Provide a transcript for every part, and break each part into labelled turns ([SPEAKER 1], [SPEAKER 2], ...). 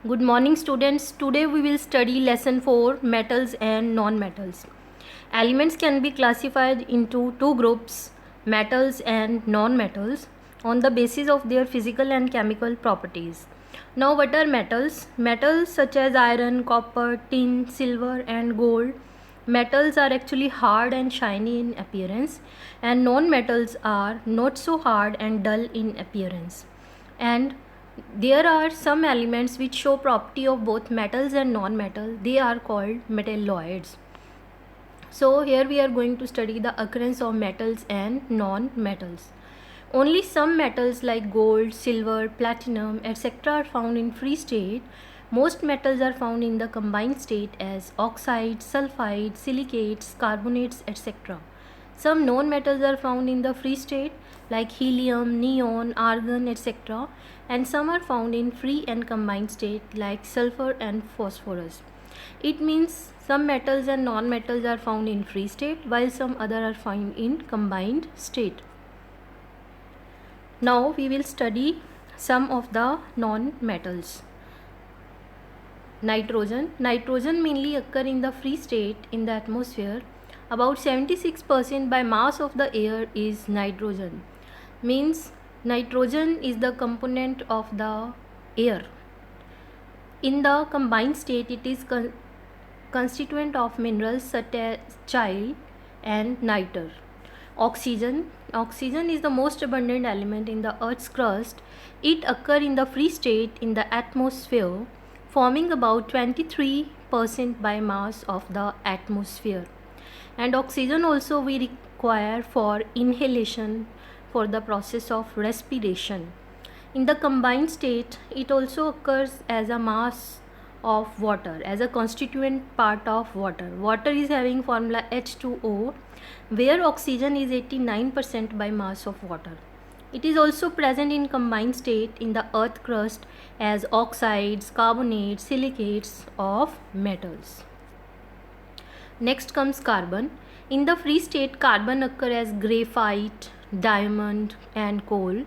[SPEAKER 1] Good morning, students. Today we will study lesson 4, metals and non-metals. Elements can be classified into two groups, metals and non-metals, on the basis of their physical and chemical properties. Now, what are metals? Metals such as iron, copper, tin, silver and gold. Metals are actually hard and shiny in appearance, and non-metals are not so hard and dull in appearance. And there are some elements which show property of both metals and non-metal. They are called metalloids. So here we are going to study the occurrence of metals and non-metals. Only some metals like gold, silver, platinum, etc. are found in free state. Most metals are found in the combined state as oxides, sulfides, silicates, carbonates, etc. Some non-metals are found in the free state like helium, neon, argon, etc. And some are found in free and combined state like sulfur and phosphorus. It means some metals and non-metals are found in free state while some other are found in combined state. Now we will study some of the non-metals. Nitrogen. Nitrogen mainly occur in the free state in the atmosphere. About 76% by mass of the air is nitrogen. Means nitrogen is the component of the air. In the combined state, it is constituent of minerals such as chyle and nitre. Oxygen. Oxygen is the most abundant element in the Earth's crust. It occurs in the free state in the atmosphere, forming about 23% by mass of the atmosphere. And oxygen also we require for inhalation for the process of respiration. In the combined state, it also occurs as a mass of water, as a constituent part of water. Water is having formula H2O, where oxygen is 89% by mass of water. It is also present in combined state in the earth crust as oxides, carbonates, silicates of metals. Next comes carbon. In the free state, carbon occur as graphite, diamond and coal.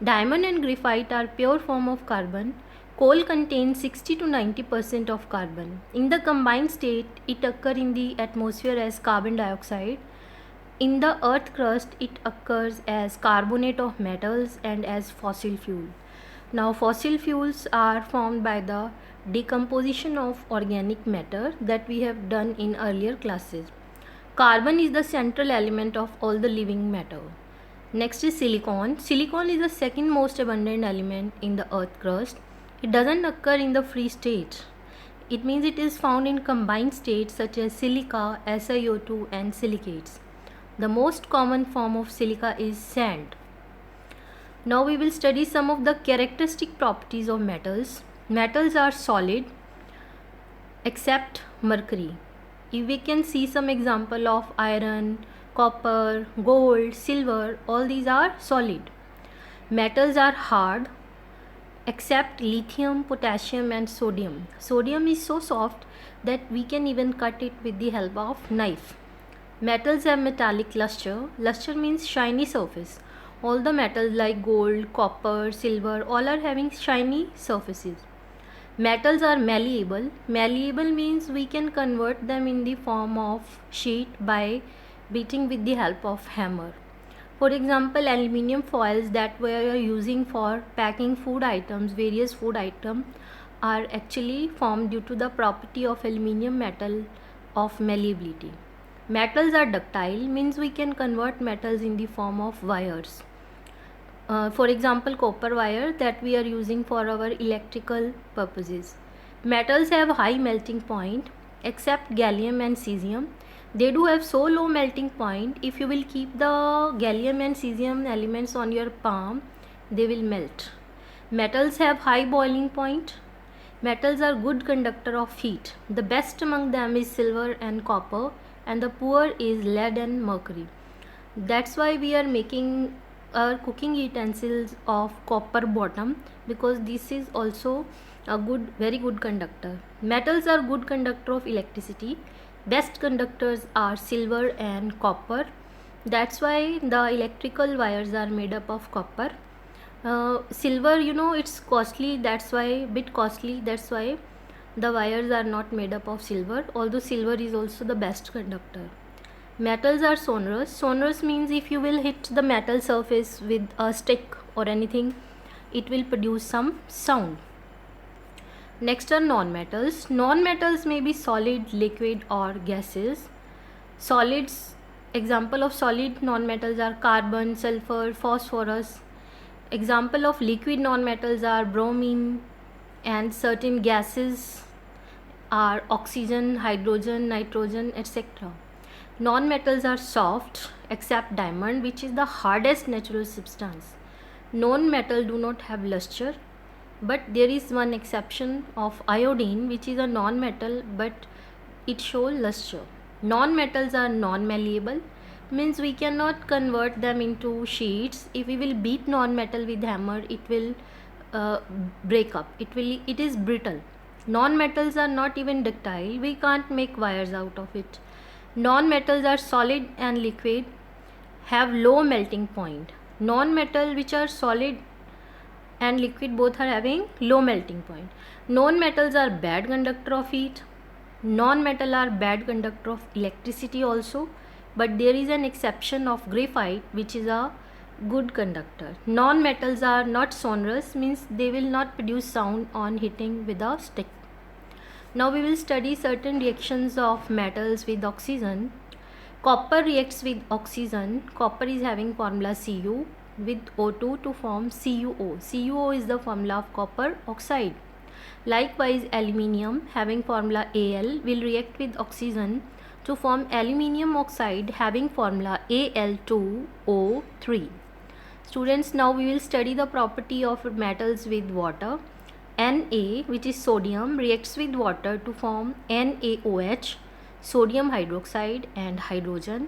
[SPEAKER 1] Diamond and graphite are pure form of carbon. Coal contains 60 to 90% of carbon. In the combined state, it occurs in the atmosphere as carbon dioxide. In the earth crust, it occurs as carbonate of metals and as fossil fuel. Now, fossil fuels are formed by the decomposition of organic matter that we have done in earlier classes. Carbon is the central element of all the living matter. Next is silicon. Silicon is the second most abundant element in the earth crust. It doesn't occur in the free state. It means it is found in combined states such as silica, SiO2 and silicates. The most common form of silica is sand. Now we will study some of the characteristic properties of metals. Metals are solid except mercury. If we can see some example of iron, copper, gold, silver, all these are solid. Metals are hard except lithium, potassium and sodium. Sodium is so soft that we can even cut it with the help of knife. Metals have metallic luster. Luster means shiny surface. All the metals like gold, copper, silver, all are having shiny surfaces. Metals are malleable. Malleable means we can convert them in the form of sheet by beating with the help of hammer. For example, aluminium foils that we are using for packing food items, various food items, are actually formed due to the property of aluminium metal of malleability. Metals are ductile, means we can convert metals in the form of wires. For example, copper wire that we are using for our electrical purposes. Metals have high melting point except gallium and cesium. They do have so low melting point, if you will keep the gallium and cesium elements on your palm, they will melt. Metals have high boiling point. Metals are good conductor of heat. The best among them is silver and copper, and the poor is lead and mercury. That's why we are making our cooking utensils of copper bottom, because this is also a very good conductor. Metals are good conductor of electricity. Best conductors are silver and copper. That's why the electrical wires are made up of copper. Silver, it's costly, that's why, bit costly, that's why the wires are not made up of silver, although silver is also the best conductor. Metals are sonorous. Sonorous means if you will hit the metal surface with a stick or anything, it will produce some sound. Next are non-metals. Non-metals may be solid, liquid or gases. Solids, example of solid non-metals are carbon, sulfur, phosphorus. Example of liquid non-metals are bromine, and certain gases are oxygen, hydrogen, nitrogen, etc. Non-metals are soft except diamond, which is the hardest natural substance. Non-metal do not have luster, but there is one exception of iodine, which is a non-metal but it shows luster. Non-metals are non-malleable, means we cannot convert them into sheets. If we will beat non-metal with hammer, it will break up. It is brittle. Non-metals are not even ductile. We can't make wires out of it. Non-metals are solid and liquid, have low melting point. Non-metal which are solid and liquid both are having low melting point. Non-metals are bad conductor of heat. Non-metal are bad conductor of electricity also, but there is an exception of graphite, which is a good conductor. Non-metals are not sonorous, means they will not produce sound on hitting with a stick. Now we will study certain reactions of metals with oxygen. Copper reacts with oxygen. Copper is having formula Cu with O2 to form CuO. CuO is the formula of copper oxide. Likewise, aluminium having formula Al will react with oxygen to form aluminium oxide having formula Al2O3. Students, now we will study the property of metals with water. Na, which is sodium, reacts with water to form NaOH, sodium hydroxide and hydrogen.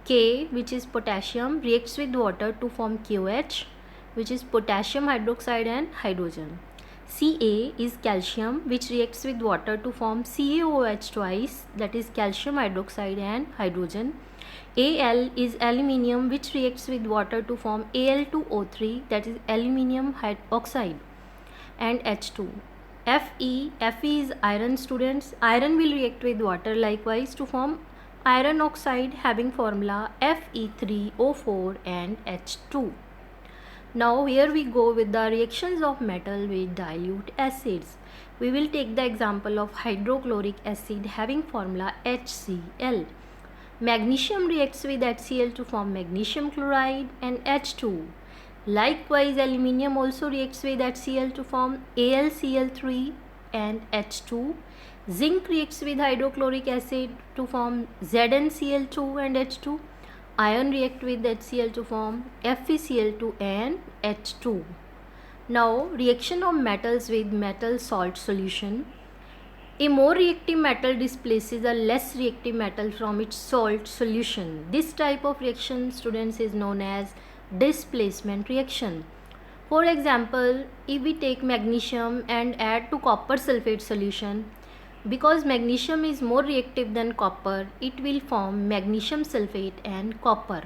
[SPEAKER 1] K, which is potassium, reacts with water to form KOH, which is potassium hydroxide and hydrogen. Ca is calcium, which reacts with water to form CaOH twice, that is calcium hydroxide and hydrogen. Al is aluminium, which reacts with water to form Al2O3, that is aluminium oxide, and H2. Fe is iron, students. Iron will react with water likewise to form iron oxide having formula Fe3O4 and H2. Now here we go with the reactions of metal with dilute acids. We will take the example of hydrochloric acid having formula HCl. Magnesium reacts with HCl to form magnesium chloride and H2. Likewise, aluminium also reacts with HCl to form AlCl3 and H2. Zinc reacts with hydrochloric acid to form ZnCl2 and H2. Iron react with HCl to form FeCl2 and H2. Now, reaction of metals with metal salt solution. A more reactive metal displaces a less reactive metal from its salt solution. This type of reaction, students, is known as displacement reaction. For example, if we take magnesium and add to copper sulfate solution, because magnesium is more reactive than copper, it will form magnesium sulfate and copper.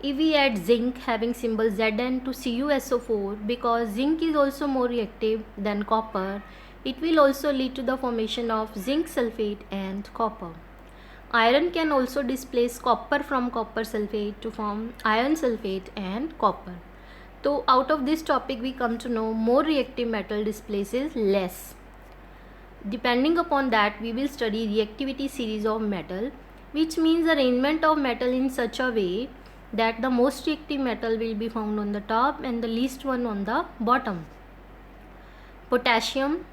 [SPEAKER 1] If we add zinc having symbol Zn to CuSO4, because zinc is also more reactive than copper, it will also lead to the formation of zinc sulfate and copper. Iron can also displace copper from copper sulfate to form iron sulfate and copper. So out of this topic we come to know more reactive metal displaces less. Depending upon that, we will study reactivity series of metal, which means arrangement of metal in such a way that the most reactive metal will be found on the top and the least one on the bottom. Potassium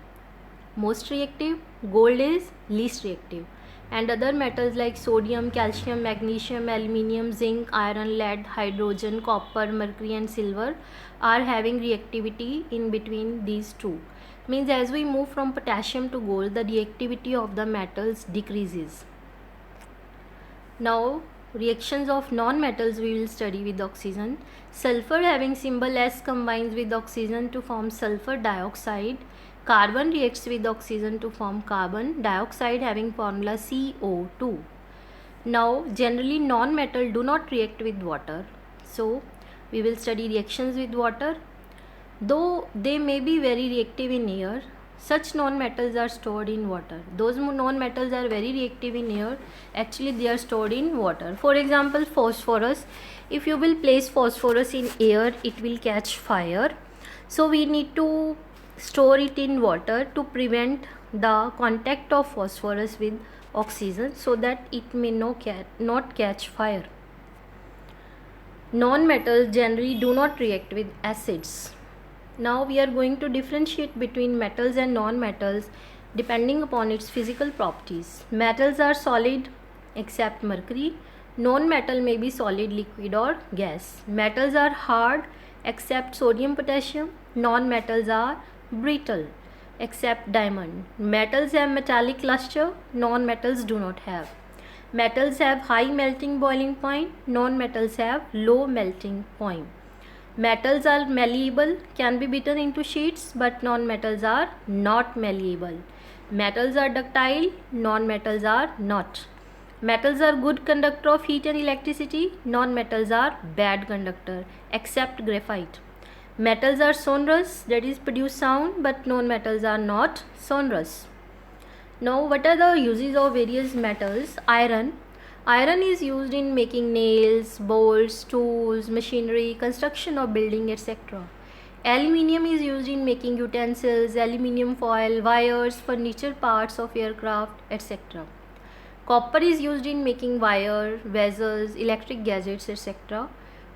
[SPEAKER 1] most reactive, gold is least reactive, and other metals like sodium, calcium, magnesium, aluminium, zinc, iron, lead, hydrogen, copper, mercury and silver are having reactivity in between these two. Means as we move from potassium to gold, the reactivity of the metals decreases. Now reactions of non-metals we will study with oxygen. Sulfur having symbol S combines with oxygen to form sulfur dioxide. Carbon reacts with oxygen to form carbon dioxide having formula CO2. Now generally non-metal do not react with water. So we will study reactions with water. Though they may be very reactive in air, such non-metals are stored in water. Those non-metals are very reactive in air, actually they are stored in water. For example, phosphorus. If you will place phosphorus in air, it will catch fire. So we need to store it in water to prevent the contact of phosphorus with oxygen so that it may not catch fire. Non-metals generally do not react with acids. Now we are going to differentiate between metals and non-metals depending upon its physical properties. Metals are solid except mercury. Non-metal may be solid, liquid or gas. Metals are hard except sodium, potassium. Non-metals are brittle except diamond. Metals have metallic luster. Non-metals do not have. Metals have high melting boiling point. Non-metals have low melting point. Metals are malleable, can be beaten into sheets, but non-metals are not malleable. Metals are ductile, non-metals are not. Metals are good conductor of heat and electricity, non-metals are bad conductor, except graphite. Metals are sonorous, that is produce sound, but non-metals are not sonorous. Now what are the uses of various metals? Iron. Iron is used in making nails, bolts, tools, machinery, construction of building, etc. Aluminium is used in making utensils, aluminium foil, wires, furniture parts of aircraft, etc. Copper is used in making wire, vessels, electric gadgets, etc.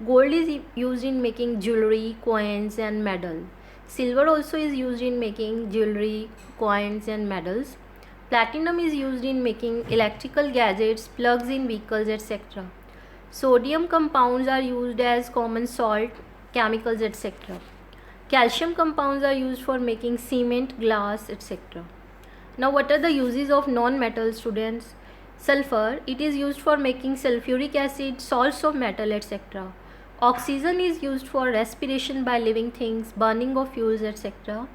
[SPEAKER 1] Gold is used in making jewelry, coins and medal. Silver also is used in making jewelry, coins and medals. Platinum is used in making electrical gadgets, plugs in vehicles, etc. Sodium compounds are used as common salt, chemicals, etc. Calcium compounds are used for making cement, glass, etc. Now what are the uses of non-metals, students? Sulfur, it is used for making sulfuric acid, salts of metal, etc. Oxygen is used for respiration by living things, burning of fuels, etc.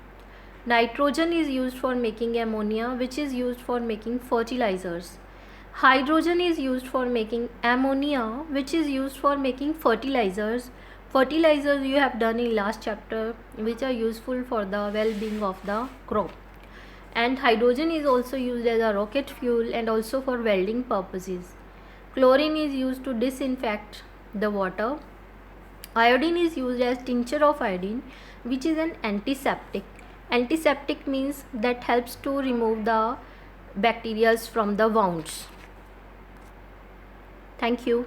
[SPEAKER 1] Nitrogen is used for making ammonia, which is used for making fertilizers. Hydrogen is used for making ammonia, which is used for making fertilizers. Fertilizers you have done in last chapter, which are useful for the well-being of the crop. And hydrogen is also used as a rocket fuel and also for welding purposes. Chlorine is used to disinfect the water. Iodine is used as tincture of iodine, which is an antiseptic. Antiseptic means that helps to remove the bacteria from the wounds. Thank you.